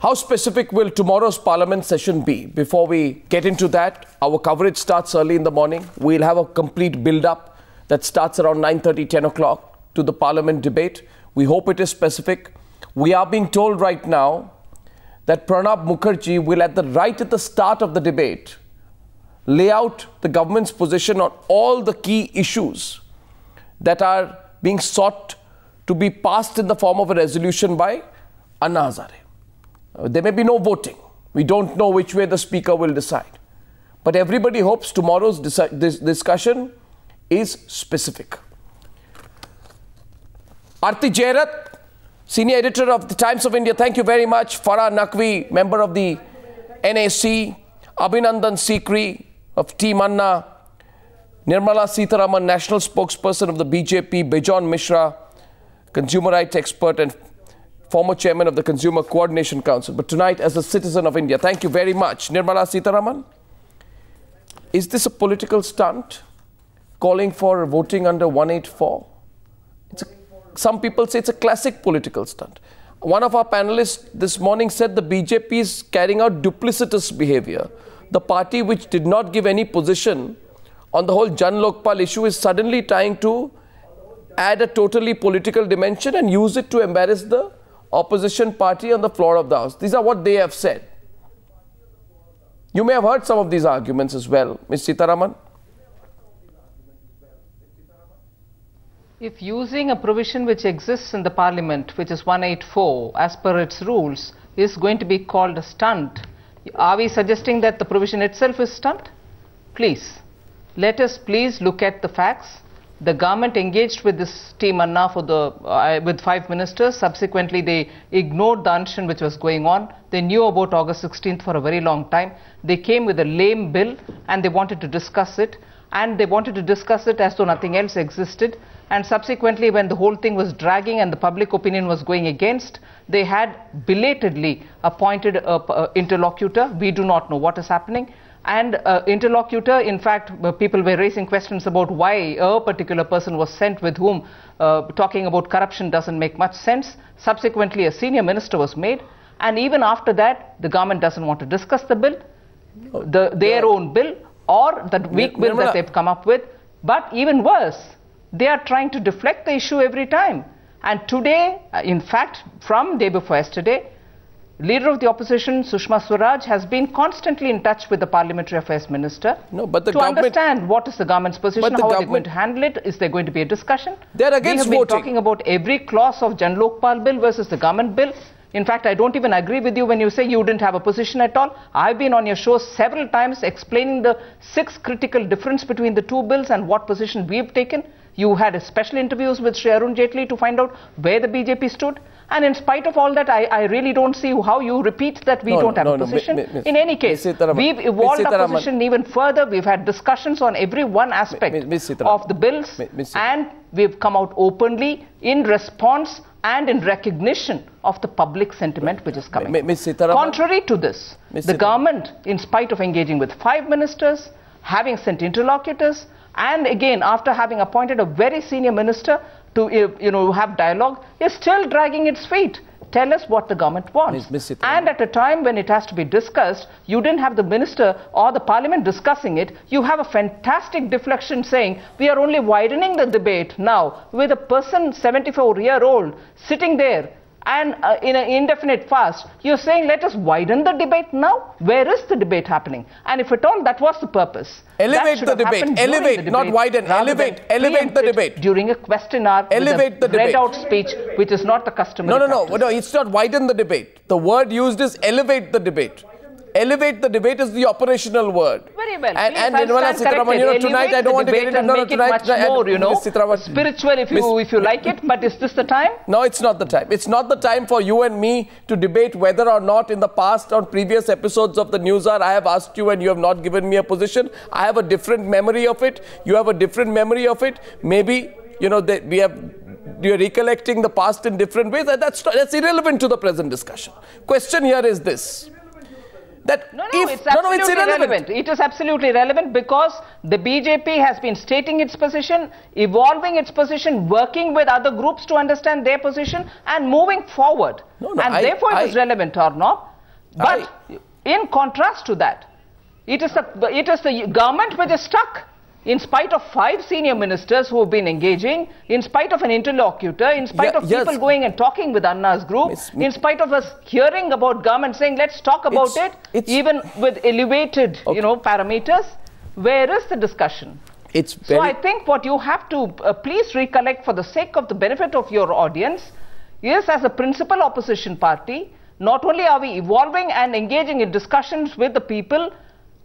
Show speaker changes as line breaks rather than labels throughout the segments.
How specific will tomorrow's Parliament session be? Before we get into that, our coverage starts early in the morning. We'll have a complete build-up that starts around 9:30, 10 o'clock to the Parliament debate. We hope it is specific. We are being told right now that Pranab Mukherjee will, at the start of the debate, lay out the government's position on all the key issues that are being sought to be passed in the form of a resolution by Anna Hazare. There may be no voting. We don't know which way the Speaker will decide. But everybody hopes tomorrow's discussion is specific. Aarti Jairath, Senior Editor of the Times of India, thank you very much. Farah Naqvi, member of the NAC. Abhinandan Sikri of Team Anna. Nirmala Sitharaman, National Spokesperson of the BJP. Bijon Mishra, consumer rights expert and former chairman of the Consumer Coordination Council. But tonight, as a citizen of India, thank you very much. Nirmala Sitharaman, is this a political stunt calling for voting under 184? Some people say it's a classic political stunt. One of our panelists this morning said the BJP is carrying out duplicitous behavior. The party which did not give any position on the whole Jan Lokpal issue is suddenly trying to add a totally political dimension and use it to embarrass the opposition party on the floor of the House. These are what they have said. You may have heard some of these arguments as well, Ms. Sitharaman.
If using a provision which exists in the Parliament, which is 184, as per its rules, is going to be called a stunt, are we suggesting that the provision itself is stunt? Please, let us please look at the facts. The government engaged with this Team Anna for with 5 ministers. Subsequently, they ignored the unction which was going on. They knew about August 16th for a very long time. They came with a lame bill and they wanted to discuss it. And they wanted to discuss it as though nothing else existed. And subsequently, when the whole thing was dragging and the public opinion was going against, they had belatedly appointed an interlocutor. We do not know what is happening. And interlocutor, in fact, people were raising questions about why a particular person was sent with whom talking about corruption doesn't make much sense. Subsequently, a senior minister was made. And even after that, the government doesn't want to discuss the bill, their own bill, or the weak bill that they've come up with. But even worse, they are trying to deflect the issue every time. And today, in fact, from day before yesterday, Leader of the Opposition, Sushma Swaraj, has been constantly in touch with the Parliamentary Affairs Minister to understand what is the government's position, how are they going to handle it, is there going to be a discussion?
They're against voting.
We have been talking about every clause of Jan Lokpal bill versus the government bill. In fact, I don't even agree with you when you say you didn't have a position at all. I've been on your show several times explaining the 6 critical difference between the 2 bills and what position we've taken. You had special interviews with Shri Arun Jaitley to find out where the BJP stood. And in spite of all that, I really don't see how you repeat that we don't have a position. In any case, we've evolved our position even further. We've had discussions on every one aspect of the bills. And we've come out openly in response and in recognition of the public sentiment which is coming. Contrary to this, the government, in spite of engaging with 5 ministers, having sent interlocutors, and again, after having appointed a very senior minister to have dialogue, is still dragging its feet. Tell us what the government wants. And at a time when it has to be discussed, you didn't have the minister or the parliament discussing it. You have a fantastic deflection saying, we are only widening the debate now with a person 74-year-old sitting there and in an indefinite fast. You're saying, let us widen the debate now? Where is the debate happening? And if at all that was the purpose,
elevate the debate, elevate, not widen, elevate the debate.
During a question hour, elevate the debate. Read out speech, which is not the customary practice.
No, it's not widen the debate. The word used is elevate the debate. Elevate the debate is the operational word.
Very well.
And Nirmala Sitharaman, tonight I don't want to get into
make it much more, spiritual if you like it. But is this the time?
No, it's not the time. It's not the time for you and me to debate whether or not in the past on previous episodes of the News Hour I have asked you and you have not given me a position. I have a different memory of it. You have a different memory of it. Maybe, you're recollecting the past in different ways. That's irrelevant to the present discussion. Question here is this.
It's irrelevant. It is absolutely relevant because the BJP has been stating its position, evolving its position, working with other groups to understand their position and moving forward. Therefore it is relevant or not. But in contrast to that, it is the government which is stuck. In spite of 5 senior ministers who have been engaging, in spite of an interlocutor, in spite of people going and talking with Anna's group, in spite of us hearing about government saying, let's talk about it, even with elevated, parameters, where is the discussion? So I think what you have to please recollect for the sake of the benefit of your audience is, as a principal opposition party, not only are we evolving and engaging in discussions with the people,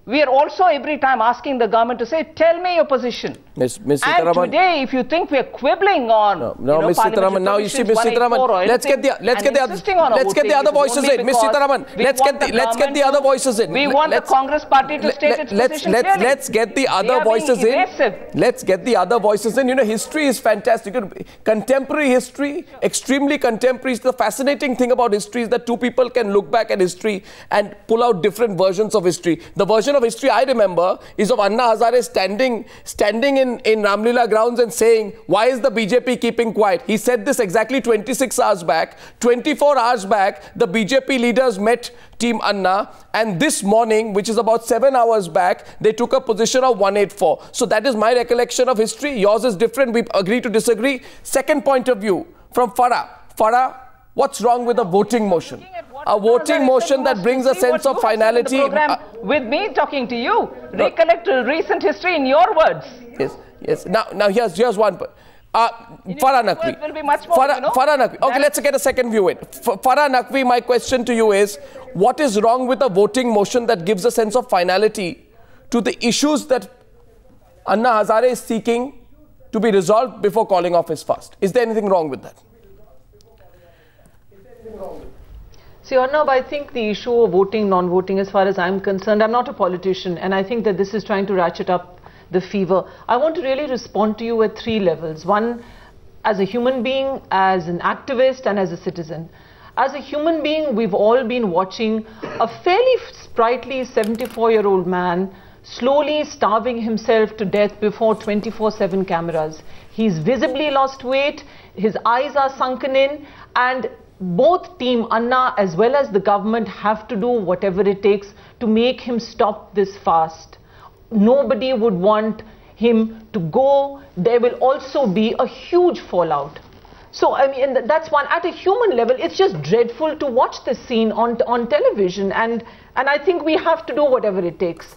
we are also every time asking the government to say, tell me your position.
Ms.
And today, if you think we are quibbling on,
Ms. Sitharaman, now you see, Ms. Sitharaman, let's get the other voices in. Ms. Sitharaman, let's get the other voices in.
We want the Congress party to state its position clearly.
Let's get the other voices in. Let's get the other voices in. History is fantastic. Contemporary history, extremely contemporary. The fascinating thing about history is that two people can look back at history and pull out different versions of history. The version of history I remember is of Anna Hazare standing in Ramlila grounds and saying, why is the BJP keeping quiet? He said this exactly 26 hours back. 24 hours back, the BJP leaders met Team Anna, and this morning, which is about 7 hours back, they took a position of 184. So that is my recollection of history. Yours is different. We agree to disagree. Second point of view from Farah. Farah, what's wrong with a voting motion? A voting motion that brings a sense of finality.
With me talking to you, recollect recent history in your words.
Yes. Now here's one. Farah Naqvi.
Will be much more,
Farah Naqvi. Okay, let's get a second view in. Farah Naqvi, my question to you is, what is wrong with a voting motion that gives a sense of finality to the issues that Anna Hazare is seeking to be resolved before calling off his fast? Is there anything wrong with that?
See, Arnab, I think the issue of voting, non-voting, as far as I'm concerned, I'm not a politician, and I think that this is trying to ratchet up the fever. I want to really respond to you at 3 levels. One, as a human being, as an activist, and as a citizen. As a human being, we've all been watching a fairly sprightly 74-year-old man slowly starving himself to death before 24/7 cameras. He's visibly lost weight, his eyes are sunken in, and both Team Anna as well as the government have to do whatever it takes to make him stop this fast. Nobody would want him to go. There will also be a huge fallout. So, I mean, that's one. At a human level, it's just dreadful to watch this scene on television, and I think we have to do whatever it takes.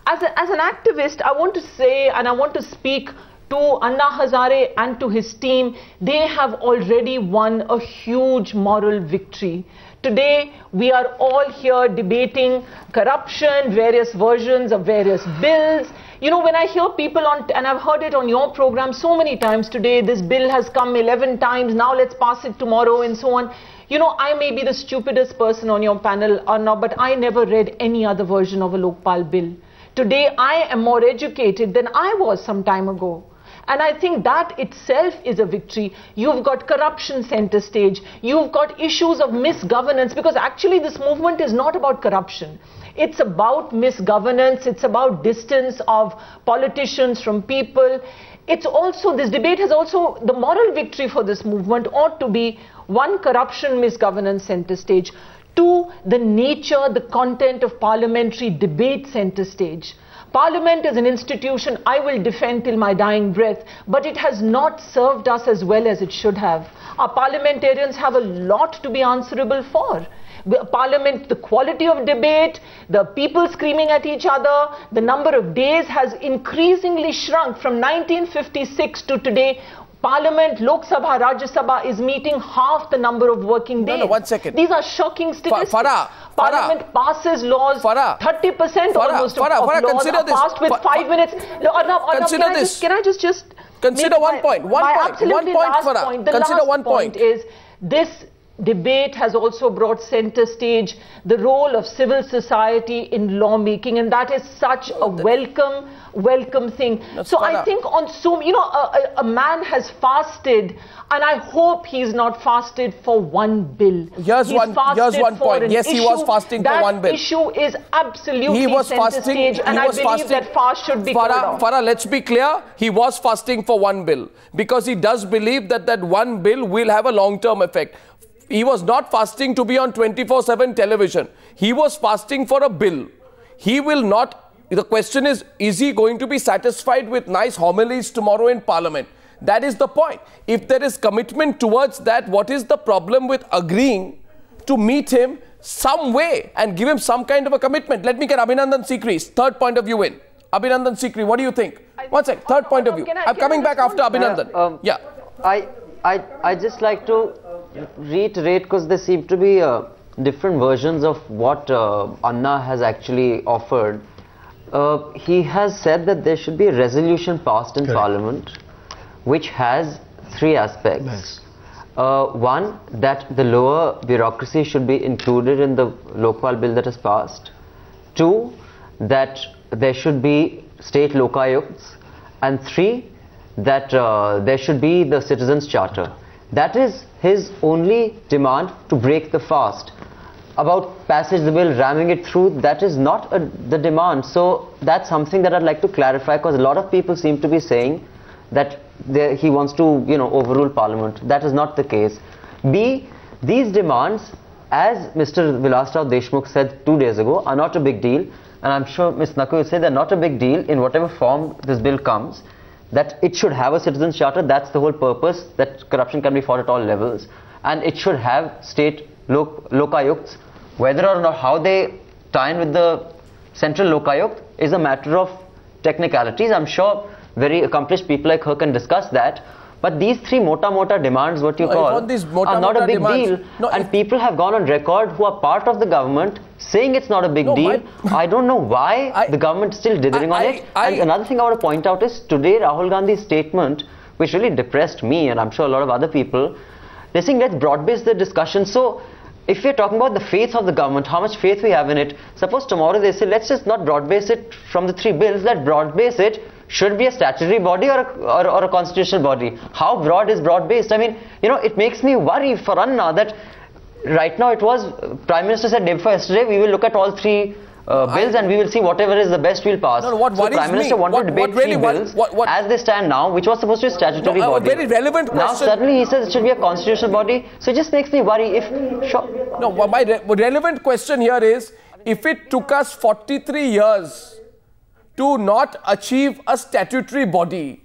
As an activist, I want to say, and I want to speak to Anna Hazare and to his team, they have already won a huge moral victory. Today, we are all here debating corruption, various versions of various bills. When I hear people and I've heard it on your program so many times today, this bill has come 11 times, now let's pass it tomorrow and so on. I may be the stupidest person on your panel or not, but I never read any other version of a Lokpal bill. Today, I am more educated than I was some time ago. And I think that itself is a victory. You've got corruption center stage. You've got issues of misgovernance, because actually this movement is not about corruption. It's about misgovernance. It's about distance of politicians from people. It's also, this debate has also, the moral victory for this movement ought to be, 1, corruption, misgovernance center stage. 2, the nature, the content of parliamentary debate center stage. Parliament is an institution I will defend till my dying breath, but it has not served us as well as it should have. Our parliamentarians have a lot to be answerable for. Parliament, the quality of debate, the people screaming at each other, the number of days has increasingly shrunk from 1956 to today. Parliament, Lok Sabha, Rajya Sabha is meeting half the number of working days.
No, 1 second.
These are shocking statistics.
Farah,
Parliament passes laws, 30% almost of laws are passed with 5 minutes.
Consider this.
Can I just
consider one point. One point,
Farah. The last point is this debate has also brought center stage the role of civil society in lawmaking, and that is such a welcome thing. So I think on a man has fasted, and I hope he's not fasted for one bill.
Here's one point. Yes, he was fasting for one bill.
That issue is absolutely center stage, and I believe that fast should be called off.
Farah, let's be clear. He was fasting for one bill because he does believe that one bill will have a long-term effect. he was not fasting to be on 24/7 television. He was fasting for a bill. He will not. The question is he going to be satisfied with nice homilies tomorrow in Parliament? That is the point. If there is commitment towards that, what is the problem with agreeing to meet him some way and give him some kind of a commitment? Let me get Abhinandan Sikri's third point of view in. Abhinandan Sikri, what do you think? One sec, third point of view. I'm coming back after Abhinandan. Yeah.
I just like to reiterate, because there seem to be different versions of what Anna has actually offered. He has said that there should be a resolution passed in Parliament which has three aspects.
Yes.
One, that the lower bureaucracy should be included in the Lokpal bill that is passed. Two, that there should be state lokayukts. And three, that there should be the Citizens' Charter. That is his only demand to break the fast. About passage the bill, ramming it through, that is not the demand. So that's something that I'd like to clarify, because a lot of people seem to be saying that he wants to, overrule Parliament. That is not the case. B, these demands, as Mr. Vilas Rao Deshmukh said 2 days ago, are not a big deal. And I'm sure Ms. Naqvi would say they're not a big deal in whatever form this bill comes. That it should have a Citizens' Charter. That's the whole purpose, that corruption can be fought at all levels. And it should have state lokayukts. Whether or not how they tie in with the central lokayukt is a matter of technicalities. I'm sure very accomplished people like her can discuss that. But these three mota demands, what you call, are not a big deal. No, and people have gone on record who are part of the government saying it's not a big deal. I don't know why the government is still dithering on it. And another thing I want to point out is today Rahul Gandhi's statement, which really depressed me and I'm sure a lot of other people, they're saying let's broad-base the discussion. So if we're talking about the faith of the government, how much faith we have in it, suppose tomorrow they say let's just not broad-base it from the three bills, let's broad-base it. Should be a statutory body or a constitutional body. How broad is broad-based? I mean, it makes me worry for Anna that right now it was, Prime Minister said day before yesterday, we will look at all three bills and we will see whatever is the best we'll pass.
No, what worries
Prime Minister wanted to debate three bills as they stand now, which was supposed to be a statutory body.
A very relevant question.
Now suddenly he says it should be a constitutional body. So it just makes me worry if...
No, my relevant question here is, if it took us 43 years to not achieve a statutory body,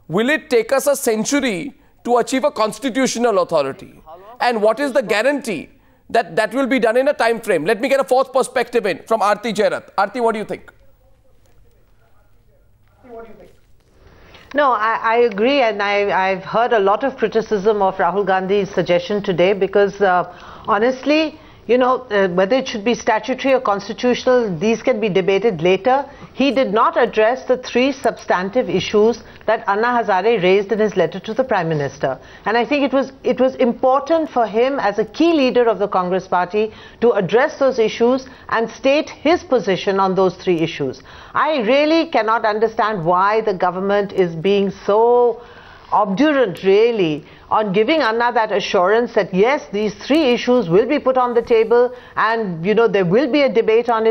will it take us a century to achieve a constitutional authority? And what is the guarantee that that will be done in a time frame? Let me get a fourth perspective in from Aarti Jairath. Aarti, what do you think?
No, I agree, and I've heard a lot of criticism of Rahul Gandhi's suggestion today because honestly, whether it should be statutory or constitutional, these can be debated later. He did not address the three substantive issues that Anna Hazare raised in his letter to the Prime Minister. And I think it was important for him as a key leader of the Congress party to address those issues and state his position on those three issues. I really cannot understand why the government is being so obdurate really on giving Anna that assurance that yes, these three issues will be put on the table and there will be a debate on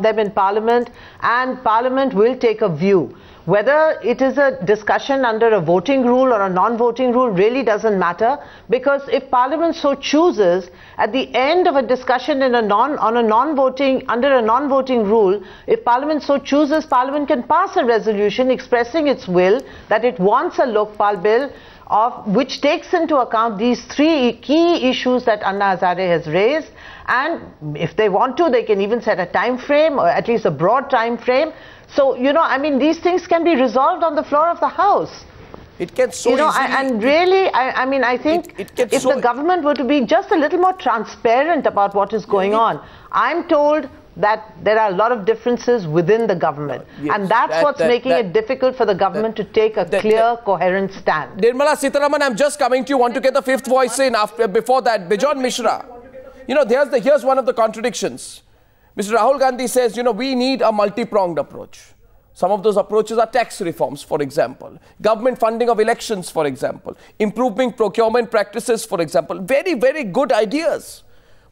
them in Parliament and Parliament will take a view. Whether it is a discussion under a voting rule or a non-voting rule really doesn't matter, because if Parliament so chooses, at the end of a discussion under a non-voting rule, if Parliament so chooses, Parliament can pass a resolution expressing its will that it wants a Lokpal bill which takes into account these three key issues that Anna Hazare has raised, and if they want to, they can even set a time frame, or at least a broad time frame. So, these things can be resolved on the floor of the House.
It gets so easily.
And really, I think if the government were to be just a little more transparent about what is going on. I'm told that there are a lot of differences within the government. Yes, and that's what's making it difficult for the government to take a clear, coherent stand.
Nirmala Sitharaman, I'm just coming to you. Want to get the fifth voice in before that. Bijon Mishra. Here's one of the contradictions. Mr. Rahul Gandhi says, we need a multi-pronged approach. Some of those approaches are tax reforms, for example. Government funding of elections, for example. Improving procurement practices, for example. Very, very good ideas.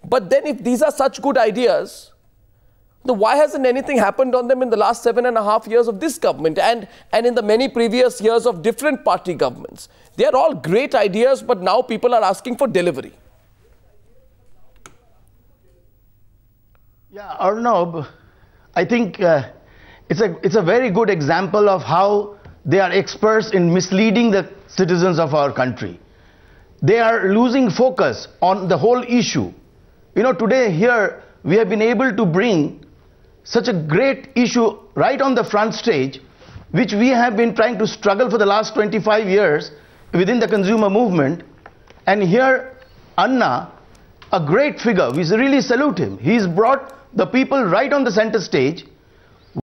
But then if these are such good ideas, why hasn't anything happened on them in the last 7.5 years of this government and in the many previous years of different party governments? They are all great ideas, but now people are asking for delivery.
Yeah, Arnab, I think it's a very good example of how they are experts in misleading the citizens of our country. They are losing focus on the whole issue. You know, today here we have been able to bring such a great issue right on the front stage, which we have been trying to struggle for the last 25 years within the consumer movement. And here Anna, a great figure, we really salute him. He's brought the people right on the center stage